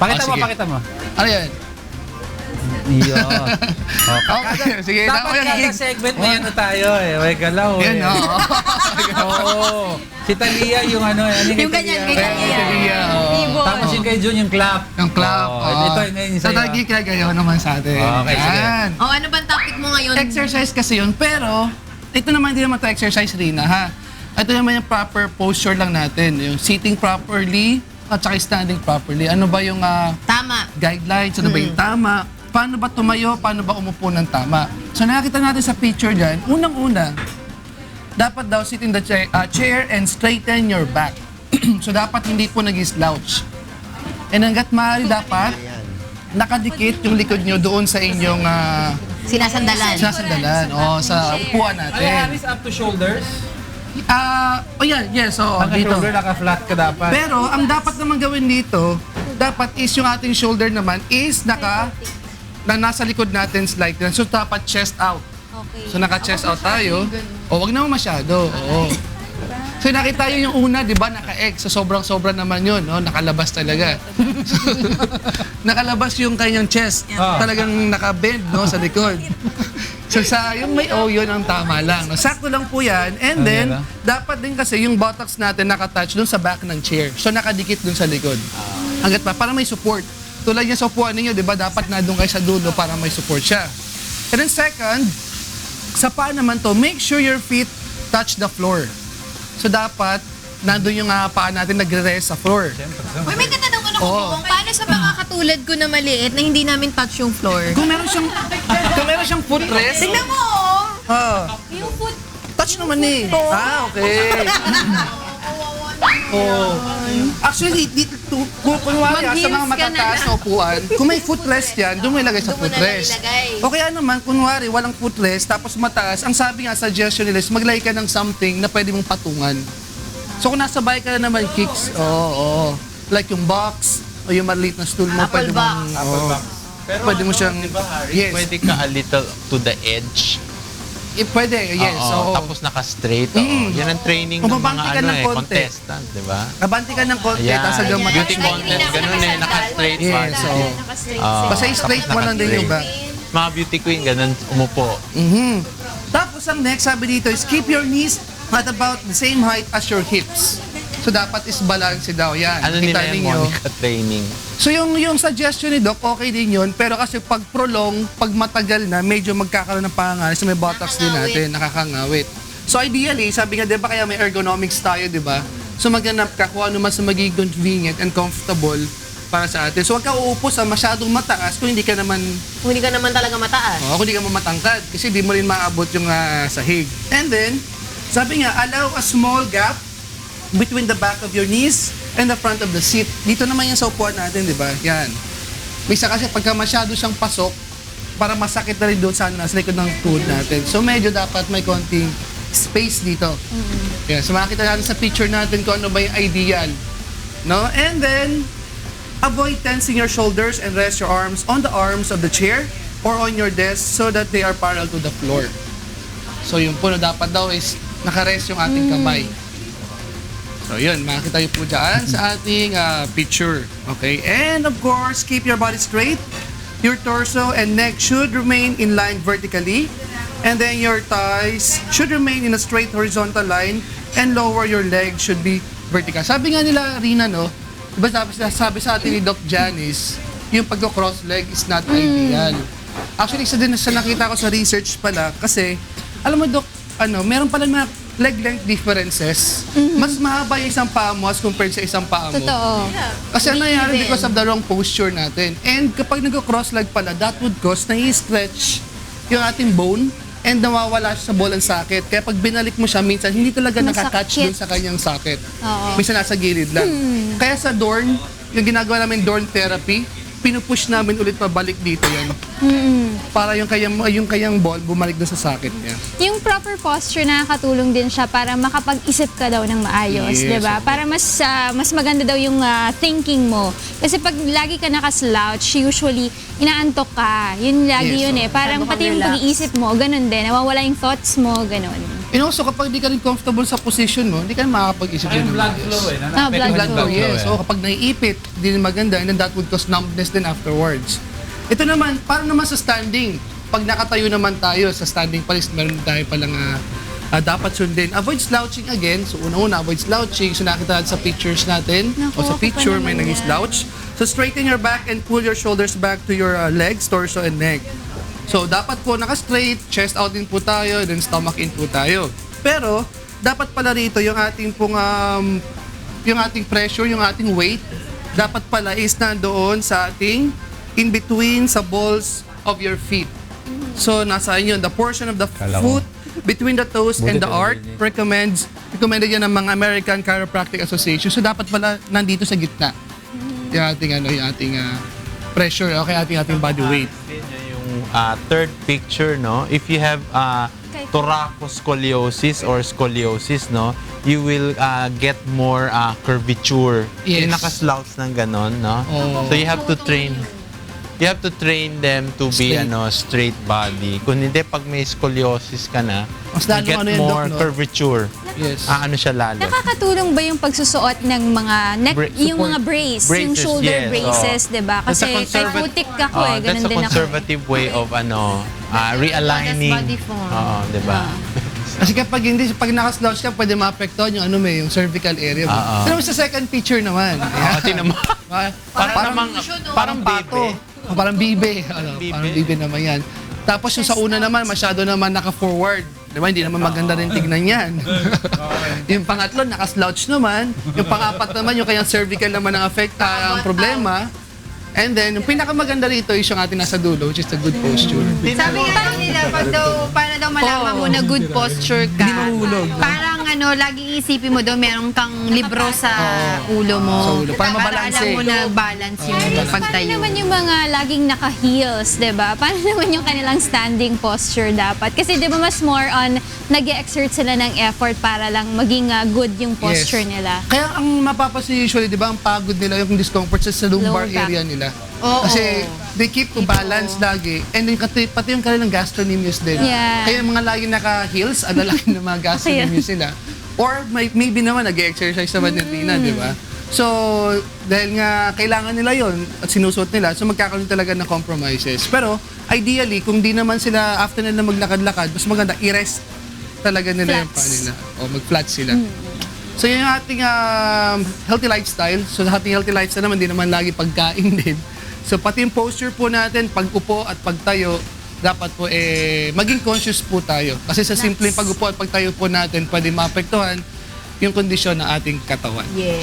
Pakita mo, sige. pakita mo. Ano yan? Iyo. Okay, sige. Dapat kada segment may ano tayo eh. May galaw eh. Yan, oo. Oo. Si Talia yung ano eh. Ano Yung ganyan, kay Talia. Ibon. Tapos yung kay Jun yung clap. Yung clap. Ito ngayon yung Sa sa'yo. tagi kaya gayon naman sa atin. Okay, sige. Yan. Ano bang topic mo ngayon? Exercise kasi yun, pero ito naman hindi naman to exercise, Rina, ha? Ito naman yung proper posture lang natin. Yung sitting properly at saka standing properly. Ano ba yung Tama. guidelines? Ano ba yung tama? Paano ba tumayo? Paano ba umupo ng tama? So nakikita natin sa picture dyan, unang-una, dapat daw sit in the chair and straighten your back. So dapat hindi po nag-slouch. And hanggat maaari dapat, nakadikit yung likod nyo doon sa inyong Sinasandalan. sasandalan o sa upuan Ay, natin. Aris up to shoulders. Yes, oo, dito. Naka-shoulder, naka-flat ka dapat. Pero ang dapat naman gawin dito, dapat is yung ating shoulder naman is nasa likod natin slide. So dapat chest out. Okay. So naka-chest out tayo. O wag naman masyado. Oo. So nakita yun yung una, di ba, naka-egg. So sobrang-sobra naman yun, no? Nakalabas talaga. Nakalabas yung kanyang chest. Talagang naka-bend, no, sa likod. So sa yung may O, yun ang tama lang. No? Sakto lang po yan. And then, dapat din kasi yung buttocks natin nakatouch dun sa back ng chair. So nakadikit dun sa likod. Hanggat pa, para may support. Tulad niya sa upuan ninyo, di ba, dapat na doon kayo sa dulo para may support siya. And then second, sa paa naman to, make sure your feet touch the floor. So dapat, nandun yung paa natin nagre-rest sa floor. Uy, may katanungan ako Oo. kung paano sa mga katulad ko na maliit na hindi namin touch yung floor? Kung meron siyang footrest, Tignan mo, yung foot. touch naman eh. Okay. Oh. Actually, dito, kung kunwari sa mga Mag-heels ka na matataas na upuan, kung may footrest yan, doon mo ilagay sa Doon mo na footrest. ilagay. O kaya naman, kunwari, walang footrest, tapos mataas, ang sabi nga, suggestion nila is maglagay ka ng something na pwede mong patungan. So kung nasa bahay ka na naman, kicks, like yung box, o yung maliit na stool mo, Apple pwede mong, box. Pero pwede mo siyang, diba, Harry, yes, pwede ka a little to the edge. pwede, yes, oo. Tapos naka-straight. Yan ang training ng Umabante mga ka ng konti. contestant, di ba? Abanti ka ng konti, Ayan. tapos hanggang Beauty mataas. contest, ganun eh. Naka-straight Yes, body. oo. Basta straight mo lang din yung back. Mga beauty queen, ganun umupo. Tapos ang next, sabi dito is keep your knees at about the same height as your hips. So dapat is balance daw yan. Ano Kita nila yung ninyo. Monica training? So yung suggestion ni Doc, okay din yun. Pero kasi pag prolong, pag matagal na, medyo magkakaroon ng pangangalit. So may buttocks din natin, nakakangawit. So ideally, sabi nga, di ba kaya may ergonomics tayo, di ba? So maghanap ka kung ano mas magiging convenient and comfortable para sa atin. So huwag ka uupo sa masyadong mataas kung hindi ka naman Kung hindi ka naman talaga mataas. kung hindi ka mamatangkad kasi di mo rin maabot yung sahig. And then, sabi nga, allow a small gap between the back of your knees and the front of the seat. Dito naman yung sa upuan natin, di ba? Yan. Misa kasi pagka masyado siyang pasok, para masakit na rin doon sa likod ng tuhod natin. So medyo dapat may konting space dito. Yeah, so makikita natin sa picture natin kung ano ba yung ideal. No? And then, avoid tensing your shoulders and rest your arms on the arms of the chair or on your desk so that they are parallel to the floor. So yung puno dapat daw is nakarest yung ating kamay. So yun, makikita yun po dyan sa ating picture. Okay, and of course, keep your body straight. Your torso and neck should remain in line vertically. And then your thighs should remain in a straight horizontal line and lower your legs should be vertical. Sabi nga nila, Rina, no? Diba sabi sa atin ni Doc Janice, yung pagko-cross leg is not ideal. Actually, isa din sa nakita ko sa research pala kasi, alam mo Doc, meron pala na leg length differences. Mas mahaba yung isang paa mo as compared sa isang paa mo. Totoo. Kasi ano nangyari because of the wrong posture natin. And kapag nag-cross leg pala, that would cause na i-stretch yung ating bone and nawawala siya sa ball and socket. Kaya pag binalik mo siya, minsan hindi talaga nakakatch dun sa kanyang socket. Minsan nasa gilid lang. Kaya sa Dorn, yung ginagawa namin Dorn therapy, pinupush namin ulit pabalik dito yan. Para yung kayang ball bumalik doon sa socket niya. Yung proper posture nakakatulong din siya para makapag-isip ka daw ng maayos, Yes, 'di ba? Para mas maganda daw yung thinking mo. Kasi pag lagi ka naka-slouch, usually inaantok ka. Yun lagi Yes, yun eh. Parang Sabi mo, pati yung relax. pag-iisip mo, ganun din. Nawawala yung thoughts mo, ganun. And also, kapag di ka rin comfortable sa position mo, hindi ka rin makakapag-isip Ay, din ng yung blood maayos. flow eh. blood Blood flow, yes. eh. So, kapag naiipit, di rin maganda, and then that would cause numbness din afterwards. Ito naman, para naman sa standing. Pag nakatayo naman tayo sa standing palis, meron tayo palang dapat sundin. Avoid slouching again. So, una-una, avoid slouching. So, nakita natin sa pictures natin. Naku, o sa ako pa picture, may naman naging yan. slouch. So, straighten your back and pull your shoulders back to your legs, torso, and neck. So, dapat po naka-straight, chest out din po tayo, then stomach in po tayo. Pero, dapat pala rito yung ating pong, yung ating pressure, yung ating weight, dapat pala is nandoon sa ating in between sa balls of your feet. So, nasaan yun? The portion of the Kala ko. foot between the toes Buti and the pa arch narinig. recommended yan ng mga American Chiropractic Association. So, dapat pala nandito sa gitna. Yung ating pressure, okay, ating body weight. Yung third picture, no? If you have thoracoscoliosis or scoliosis, no? You will get more curvature. Yes. Yung naka-slouch ng ganon, no? Oh. So you have to train them to be Straight. straight body. Kung hindi, pag may scoliosis ka na, Mas you lalo get ano yun, more Doc, no? curvature. Yes. Ano siya lalo? Nakakatulong ba yung pagsusuot ng mga neck, yung support. mga brace, yung Braces, shoulder yes, braces, oo. 'di ba? That's Kasi a kay conservat- putik ako eh, ganun That's a din ako. conservative way of realigning. body form. Oo, di ba? Kasi pag naka-slouch ka, pwede maapektuhan yung cervical area mo. Oo. Pero sa second picture naman, Oo, tingnan mo. Parang pato. bibe. O, parang bibe. bibe. Parang bibe naman yan. Tapos yung sa una naman, masyado naman naka-forward. Diba? Hindi naman maganda rin tignan yan. Yung pangatlo, naka-slouch naman. Yung pangapat naman, yung kayang cervical naman ang ang problema. And then, yung pinakamaganda rito is yung ating nasa dulo, which is the good posture. Sabi nga daw nila, para daw malaman mo na good posture ka. Hindi mahulog. Parang laging isipin mo daw meron kang libro sa ulo mo. Sa ulo. Para mabalanse. alam mo na balance yung Paano pagtayo. naman yung mga laging naka-heels, 'di ba? Paano naman yung kanilang standing posture dapat? Kasi 'di ba mas more on nag-exert sila ng effort para lang maging good yung posture nila. Kaya ang mapapansin usually, di ba, ang pagod nila, yung discomfort sa lumbar Lower back. area nila. Oo. Kasi they keep to balance lagi. And then pati yung kanilang gastrocnemius din. Yeah. Kaya yung mga lagi naka-heels, ang lalaki ng mga gastrocnemius nila. Or maybe naman nag-exercise naman din di ba? So, dahil nga kailangan nila yon at sinusuot nila, so magkakaroon talaga ng compromises. Pero, ideally, kung di naman sila, after nila maglakad-lakad, mas maganda, i-rest talaga nila yung Flats. paa nila. O mag-flat sila. So, yun yung ating healthy lifestyle. So, sa ating healthy lifestyle naman, di naman lagi pagkain din. So, pati yung posture po natin, pag-upo at pagtayo, dapat po maging conscious po tayo. Kasi sa simpleng pag-upo at pagtayo po natin, pwede maapektuhan yung kondisyon ng ating katawan. Yeah.